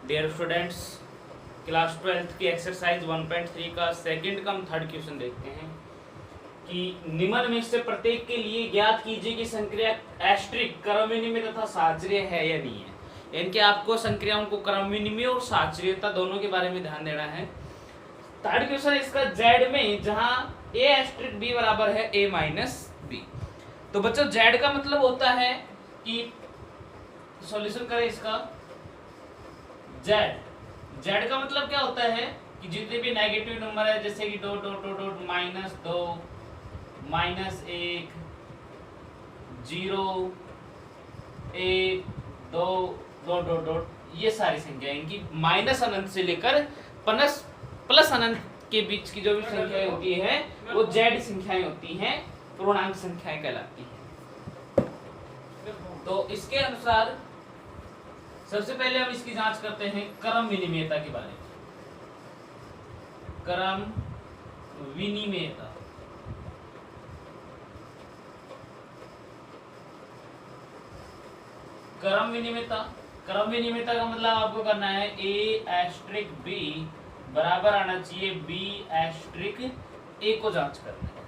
Dear students, class 12th की exercise 1.3 का second come third question देखते हैं कि निम्न में से प्रत्येक के लिए ज्ञात कीजिए कि संक्रिया एस्ट्रिक क्रमविनिमय तथा साचर्य है या नहीं है। इनके आपको संक्रियाओं को क्रमविनिमय और साचर्यता दोनों के बारे में ध्यान देना है। थर्ड क्वेश्चन इसका जेड में जहां ए एस्ट्रिक बी बराबर है ए माइनस बी। तो बच्चों जेड का मतलब होता है कि सॉल्यूशन करें इसका। जेड का मतलब क्या होता है कि जितने भी नेगेटिव नंबर है जैसे कि dot dot dot dot -2 -1 0 1 2 dot dot dot ये सारी संख्या इनकी माइनस अनंत से लेकर प्लस अनंत के बीच की जो भी संख्याएं होती है वो जेड संख्याएं होती हैं, पूर्णांक संख्याएं कहलाती हैं। तो इसके अनुसार सबसे पहले हम इसकी जांच करते हैं क्रम विनिमयता के बारे में। क्रम विनिमयता क्रम विनिमयता का मतलब आपको करना है ए एस्ट्रिक बी बराबर आना चाहिए बी एस्ट्रिक ए को जांच करना है।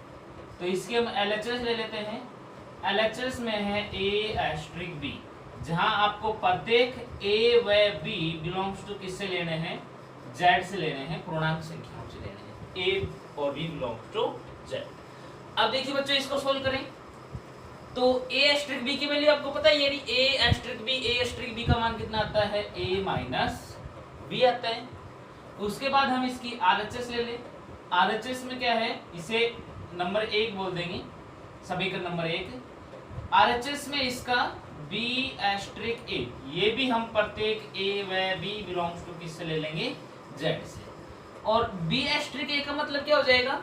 तो इसके हम एलएचएस ले लेते हैं। एलएचएस में है ए एस्ट्रिक बी, जहां आपको प्रत्येक ए व बी बिलोंग्स टू किससे लेने हैं, जेड से लेने हैं, पूर्णांक संख्याओं से लेने हैं। ए और बी बिलोंग्स टू जेड। अब देखिए बच्चों इसको सोल्व करें तो ए एस्ट्रिक बी की वैल्यू आपको पता है, यानी ए एस्ट्रिक बी का मान कितना आता है, ए माइनस बी आता है। उसके बाद हम इसकी आरएचएस ले लें। आरएचएस में क्या है, इसे नंबर 1 बोल देंगे, समीकरण नंबर 1। आरएचएस में इसका बी एस्ट्रिक ए, ये भी हम प्रत्येक ए व बी बिलोंग्स टू किससे ले लेंगे, जेड से। और बी एस्ट्रिक ए का मतलब क्या हो जाएगा,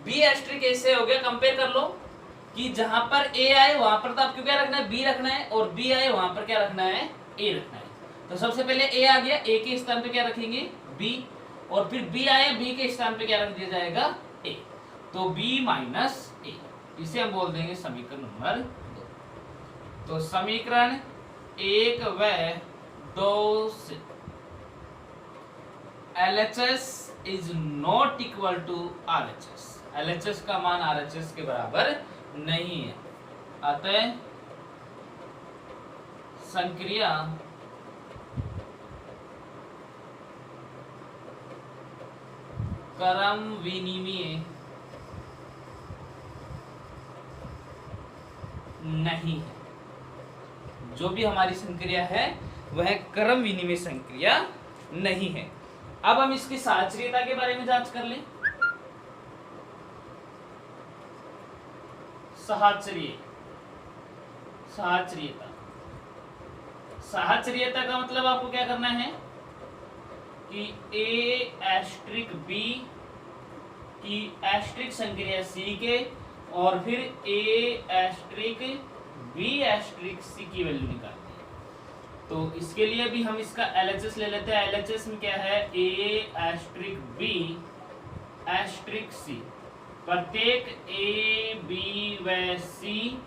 बी एस्ट्रिक ए से हो गया, कंपेयर कर लो कि जहां पर ए आए वहां पर तो आपको क्या रखना है, बी रखना है, और बी आए वहां पर क्या रखना है, ए रखना है। तो सबसे पहले ए आ गया, ए के स्थान पे क्या रखेंगे, बी, और फिर बी आए, बी के स्थान पे क्या रख दिया जाएगा, ए। तो बी माइनस ए, इसे हम बोल देंगे समीकरण नंबर 2। तो समीकरण 1 व 2 से LHS is not equal to RHS। LHS का मान RHS के बराबर नहीं है, अतः संक्रिया क्रम विनिमय नहीं है। जो भी हमारी संक्रिया है वह क्रम विनिमय संक्रिया नहीं है। अब हम इसकी साचर्यता के बारे में जांच कर लें। साचर्यता का मतलब आपको क्या करना है कि ए एस्ट्रिक बी की एस्ट्रिक संक्रिया सी के और फिर ए एस्ट्रिक बी एस्ट्रिक सी की वैल्यू निकालनी है। तो इसके लिए भी हम इसका एलएचएस ले लेते हैं। एलएचएस में क्या है, ए एस्ट्रिक बी एस्ट्रिक सी, प्रत्येक ए बी व सी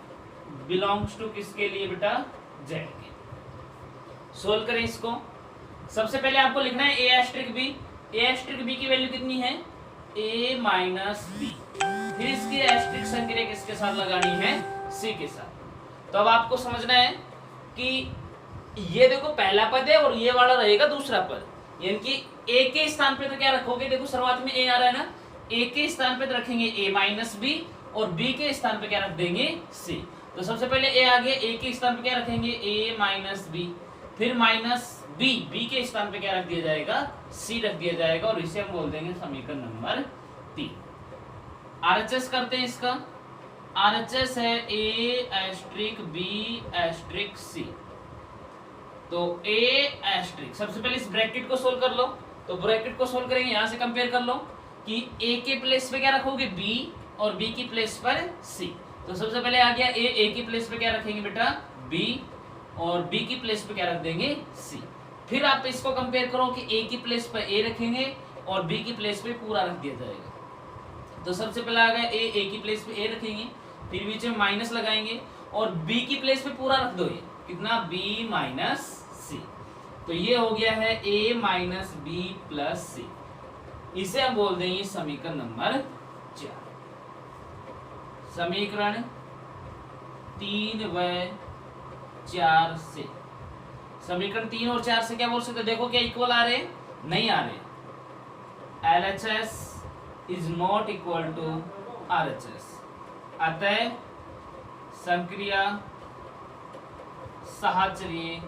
बिलोंग्स टू किसके लिए बेटा, जेड के। सोल्व करें इसको। सबसे पहले आपको लिखना है ए एस्ट्रिक बी। ए एस्ट्रिक बी की वैल्यू कितनी है, ए माइनस बी। फिर इसकी एस्ट्रिक संक्रिया किसके साथ लगानी है, सी के साथ। तो अब आपको समझना है कि ये देखो पहला पद है और ये वाला रहेगा दूसरा पद, यानी कि ए के स्थान पे तो क्या रखोगे, देखो शुरुआत में ए आ रहा है ना, ए के स्थान पे तो रखेंगे ए माइनस बी और बी के स्थान पे क्या रख देंगे, सी। तो सबसे पहले ए आ गया, ए के स्थान पे क्या रखेंगे, ए माइनस बी, फिर माइनस बी, बी के स्थान पे क्या रख दिया जाएगा, सी रख दिया जाएगा, और इसे हम बोल देंगे समीकरण नंबर 3। आरएचएस करते हैं इसका। आरएचएस है ए एस्ट्रिक बी एस्ट्रिक सी। तो ए एस्ट्रिक, सबसे पहले इस ब्रैकेट को सोल्व कर लो। तो ब्रैकेट को सोल्व करेंगे, यहां से कंपेयर कर लो कि ए के प्लेस पे क्या रखोगे, बी, और बी की प्लेस पर सी। तो सबसे पहले आ गया ए की प्लेस पे क्या रखेंगे बेटा, बी, और बी की प्लेस पे क्या रख देंगे, सी। फिर आप इसको कंपेयर करो कि ए की प्लेस पे ए रखेंगे और बी की प्लेस पे पूरा रख दिया जाएगा। तो सबसे पहले आ गया ए की प्लेस पे ए रखेंगे, फिर बीच में माइनस लगाएंगे और बी की प्लेस पे पूरा रख दो, ये कितना, बी माइनस सी। तो ये हो गया है a माइनस बी प्लस सी। इसे हम बोल देंगे समीकरण नंबर 4। समीकरण 3 व 4 से, समीकरण 3 और 4 से क्या बोल सकते, देखो क्या इक्वल आ रहे, नहीं आ रहे। LHS is not equal to RHS, अतः संक्रिया साहचर्य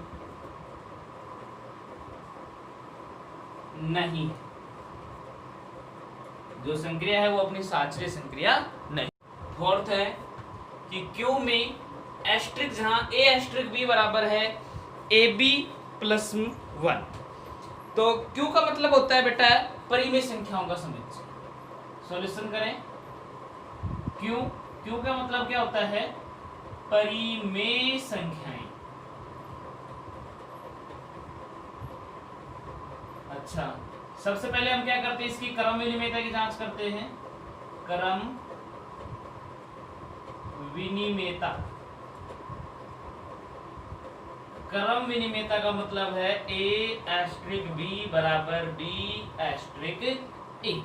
नहीं, जो संक्रिया है वो अपनी साहचर्य संक्रिया नहीं। फोर्थ है कि Q में एस्ट्रिक जहां A एस्ट्रिक B बराबर है AB प्लस 1, तो Q का मतलब होता है बेटा परिमेय संख्याओं का समुच्चय। सॉल्यूशन करें। Q का मतलब क्या होता है, परिमेय संख्याएं। अच्छा, सबसे पहले हम क्या करते हैं, इसकी क्रम विनिमेयता की जांच करते हैं। क्रम विनिमेयता, क्रम विनिमेयता का मतलब है A एस्ट्रिक B बराबर B एस्ट्रिक A।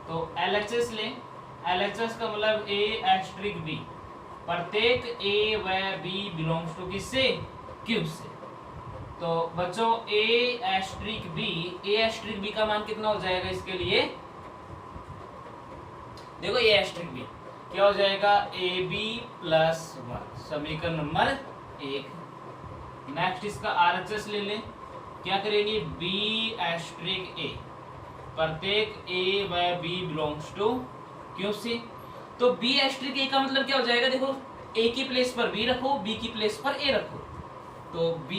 तो LHS लें, LHS का मतलब A एस्ट्रिक B, प्रत्येक A व B बिलोंग्स टू किससे, Q से। तो बच्चों A एस्ट्रिक B का मान कितना हो जाएगा, इसके लिए देखो A एस्ट्रिक B क्या हो जाएगा, AB प्लस 1, समीकरण नंबर 1। नेक्स्ट इसका RHS ले लें, क्या करेंगे, B एस्ट्रिक A, प्रत्येक A व B बिलोंग्स टू Q से। तो B एस्ट्रिक A का मतलब क्या हो जाएगा, देखो A की प्लेस पर B रखो, B की प्लेस पर A रखो। तो B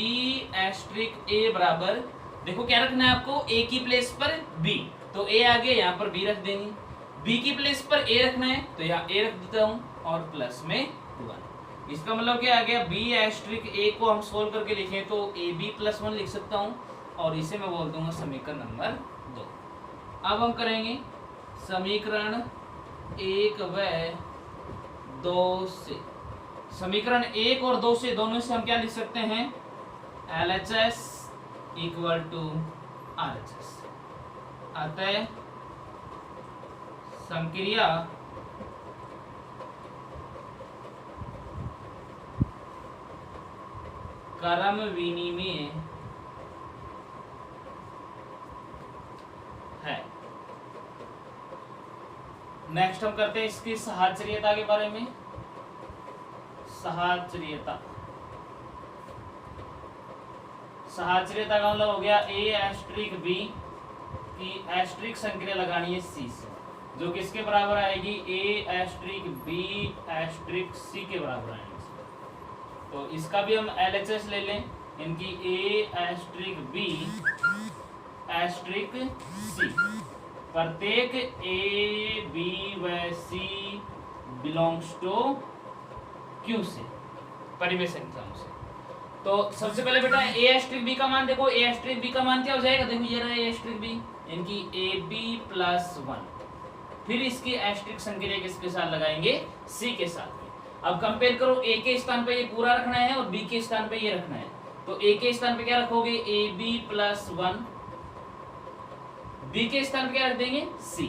एस्ट्रिक A बराबर, देखो क्या रखना है आपको, A की प्लेस पर B, तो A आ गया, यहाँ पर B रख देंगे। B की प्लेस पर A रखना है, तो यहाँ A रख देता हूँ और प्लस में 1। इसका मतलब क्या आ गया, B एस्ट्रिक A को हम सोल्व करके लिखें तो AB प्लस 1 लिख सकता हूँ, और इसे मैं बोल दूंगा समीकरण नंबर 2। अब हम करेंगे समीकरण 1 व 2 से। समीकरण 1 और 2 से, दोनों से हम क्या लिख सकते हैं, LHS इक्वल टू RHS, अतः संक्रिया क्रम विनिमेय है। नेक्स्ट हम करते हैं इसकी साहचर्यता के बारे में। साहचर्यता, साहचर्यता का मतलब हो गया A एस्ट्रिक B की एस्ट्रिक संक्रिया लगानी है C से, जो किसके बराबर आएगी, A asterisk B asterisk C के बराबर आएगी। तो इसका भी हम LHS ले लें, इनकी A asterisk B asterisk C, प्रत्येक A B व C बिलोंग्स टू Q से, परिमेय संख्याओं से। तो सबसे पहले बेटा A एस्ट्रिक B का मान देखो, A एस्ट्रिक B का मान क्या हो जाएगा, देखो ये रहा A एस्ट्रिक B, इनकी AB प्लस 1, फिर इसकी एस्ट्रिक संक्रिया किसके साथ लगाएंगे, C के साथ में। अब कंपेयर करो, A के स्थान पे ये पूरा रखना है और B के स्थान पे ये रखना है, तो A के स्थान पे क्या रखोगे, AB प्लस 1, B के स्थान पे क्या रख देंगे, C,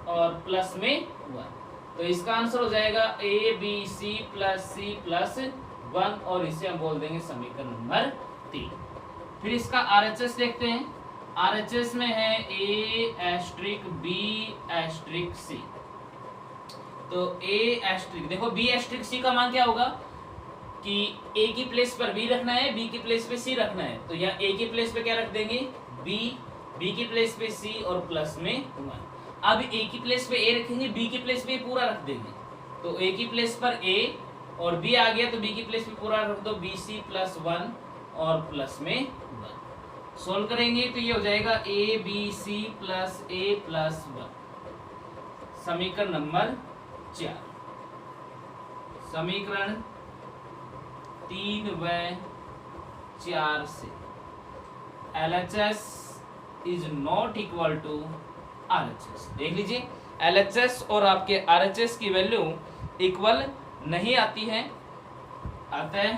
और प्लस में 1। तो इसका आंसर हो जाएगा ABC प्लस C प्लस 1, और इसे हम बोल देंगे समीकरण नंबर 3। फिर इसका RHS देखते हैं। RHS में है A asterisk B asterisk C, तो A एस्ट्रिक, देखो B एस्ट्रिक C का मान क्या होगा कि A की प्लेस पर B रखना है, B की प्लेस पे C रखना है, तो यहाँ A की प्लेस पे क्या रख देंगे, B की प्लेस पे C और प्लस में 1। अब A की प्लेस पे A रखेंगे, B की प्लेस पे पूरा रख देंगे, तो A की प्लेस पर A और B आ गया, तो B की प्लेस पे पूरा रख दो, BC प्लस 1 और प्लस में 1। सोल्व करेंगे तो ये हो जाएगा ABC प्लस A प्लस 1, समीकरण नंबर 4। समीकरण 3 व 4 से LHS is not equal to RHS। देख लीजिए LHS और आपके RHS की वैल्यू इक्वल नहीं आती है, अतः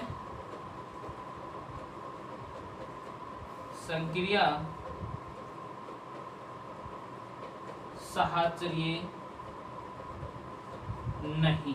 संक्रिया साहचर्य नहीं।